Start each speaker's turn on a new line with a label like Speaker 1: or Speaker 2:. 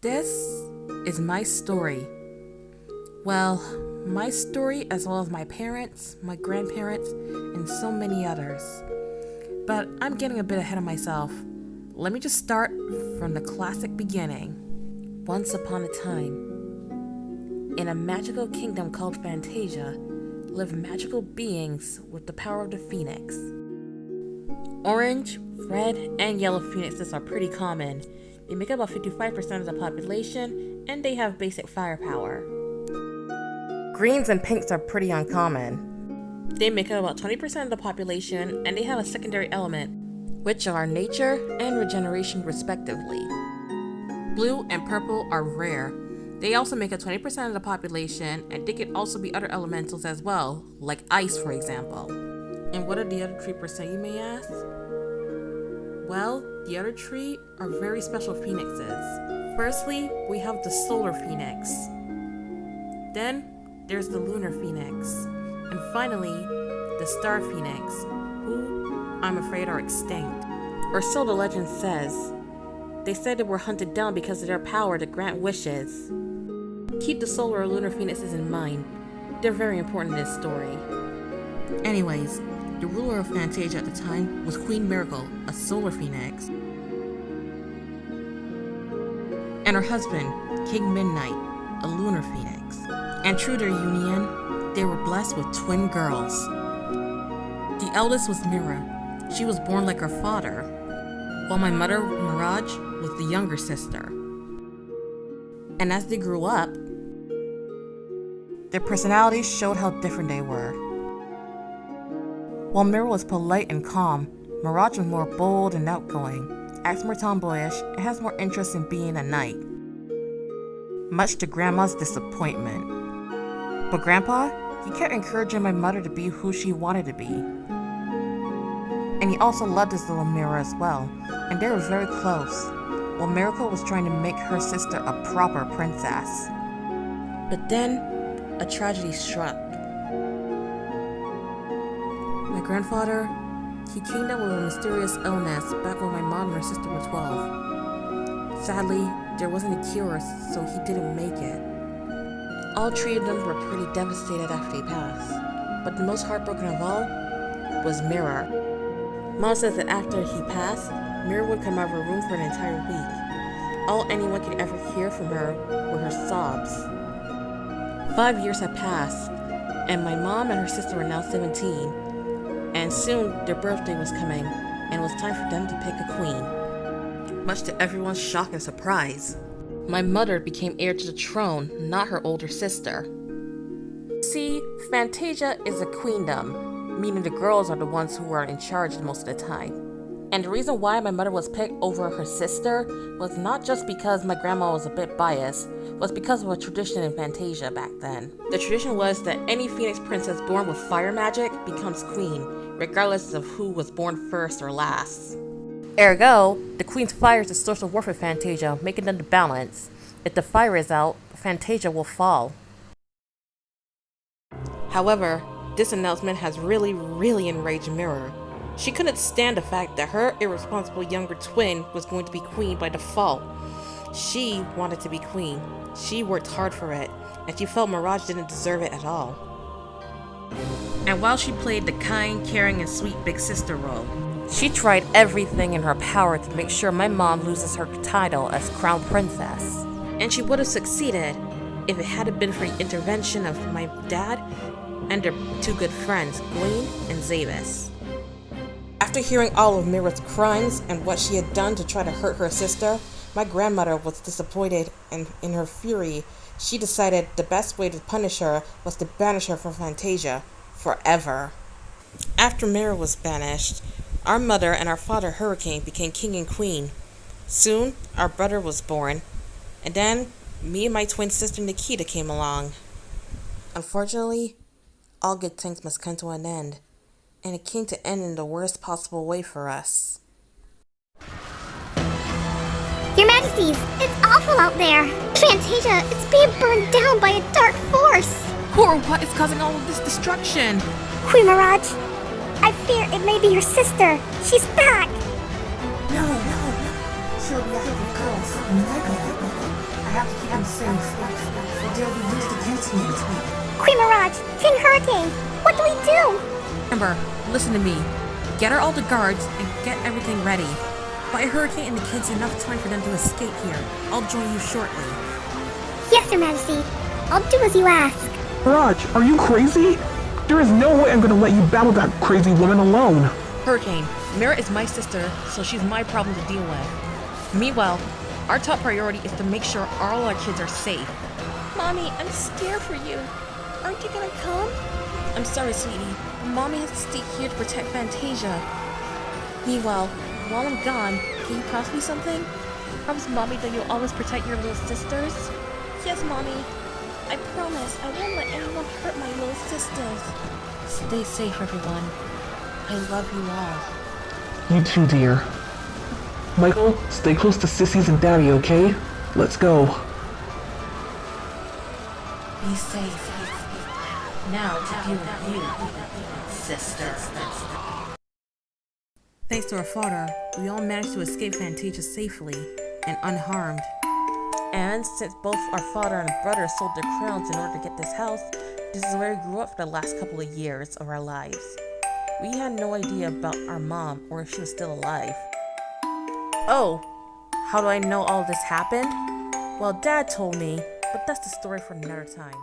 Speaker 1: This is my story. Well, my story as well as my parents, my grandparents, and so many others. But I'm getting a bit ahead of myself. Let me just start from the classic beginning. Once upon a time, in a magical kingdom called Fantasia, lived magical beings with the power of the phoenix. Orange, red, and yellow phoenixes are pretty common. They make up about 55% of the population, and they have basic firepower. Greens and pinks are pretty uncommon. They make up about 20% of the population, and they have a secondary element, which are nature and regeneration respectively. Blue and purple are rare. They also make up 20% of the population, and they could also be other elementals as well, like ice for example. And what are the other 3%, you may ask? Well, the other 3 are very special phoenixes. Firstly, we have the solar phoenix. Then, there's the lunar phoenix. And finally, the star phoenix, who I'm afraid are extinct. Or so the legend says. They said they were hunted down because of their power to grant wishes. Keep the solar or lunar phoenixes in mind. They're very important in this story. Anyways, the ruler of Fantasia at the time was Queen Miracle, a solar phoenix. And her husband, King Midnight, a lunar phoenix. And through their union, they were blessed with twin girls. The eldest was Mira. She was born like her father, while my mother, Mirage, was the younger sister. And as they grew up, their personalities showed how different they were. While Mira was polite and calm, Mirage was more bold and outgoing, acts more tomboyish, and has more interest in being a knight. Much to Grandma's disappointment. But Grandpa, he kept encouraging my mother to be who she wanted to be. And he also loved his little Mira as well, and they were very close, while Miracle was trying to make her sister a proper princess. But then, a tragedy struck. My grandfather, he came down with a mysterious illness back when my mom and her sister were 12. Sadly, there wasn't a cure, so he didn't make it. All 3 of them were pretty devastated after he passed, but the most heartbroken of all was Mira. Mom says that after he passed, Mira would come out of her room for an entire week. All anyone could ever hear from her were her sobs. 5 years had passed, and my mom and her sister were now 17. And soon their birthday was coming, and it was time for them to pick a queen. Much to everyone's shock and surprise, my mother became heir to the throne, not her older sister. See, Fantasia is a queendom, meaning the girls are the ones who are in charge most of the time. And the reason why my mother was picked over her sister was not just because my grandma was a bit biased, was because of a tradition in Fantasia back then. The tradition was that any phoenix princess born with fire magic becomes queen, regardless of who was born first or last. Ergo, the queen's fire is the source of worth of Fantasia, making them the balance. If the fire is out, Fantasia will fall. However, this announcement has really enraged Mira. She couldn't stand the fact that her irresponsible younger twin was going to be queen by default. She wanted to be queen. She worked hard for it, and she felt Mirage didn't deserve it at all. And while she played the kind, caring, and sweet big sister role, she tried everything in her power to make sure my mom loses her title as crown princess. And she would have succeeded if it hadn't been for the intervention of my dad and their 2 good friends, Gwen and Zavis. After hearing all of Mira's crimes and what she had done to try to hurt her sister, my grandmother was disappointed, and in her fury, she decided the best way to punish her was to banish her from Fantasia forever. After Mira was banished, our mother and our father Hurricane became king and queen. Soon, our brother was born, and then me and my twin sister Nikita came along. Unfortunately, all good things must come to an end, and it came to end in the worst possible way for us.
Speaker 2: Your Majesties, it's awful out there. Fantasia, it's being burned down by a dark force.
Speaker 1: Who or what is causing all of this destruction?
Speaker 2: Queen Mirage, I fear it may be your sister. She's back.
Speaker 3: No. She'll be after the girls.
Speaker 1: safe. They'll be used against me.
Speaker 2: Queen Mirage, King Hurricane, what do we do?
Speaker 1: Amber, listen to me. Get her all the guards and get everything ready. Buy Hurricane and the kids enough time for them to escape here. I'll join you shortly.
Speaker 2: Yes, Your Majesty. I'll do as you ask.
Speaker 3: Mirage, are you crazy? There is no way I'm gonna let you battle that crazy woman alone.
Speaker 1: Hurricane, Mira is my sister, so she's my problem to deal with. Meanwhile, our top priority is to make sure all our kids are safe. Mommy, I'm scared for you. Aren't you gonna come? I'm sorry, sweetie. Mommy has to stay here to protect Fantasia. Meanwhile, while I'm gone, can you promise me something? Promise Mommy that you'll always protect your little sisters? Yes, Mommy. I promise I won't let anyone hurt my little sisters. Stay safe, everyone. I love you all.
Speaker 3: You too, dear. Michael, stay close to Sissies and Daddy, okay? Let's go.
Speaker 1: Be safe. Now to deal with you, sister. Thanks to our father, we all managed to escape Fantasia safely and unharmed. And since both our father and brother sold their crowns in order to get this house, this is where we grew up for the last couple of years of our lives. We had no idea about our mom or if she was still alive. Oh, how do I know all this happened? Well, Dad told me, but that's the story for another time.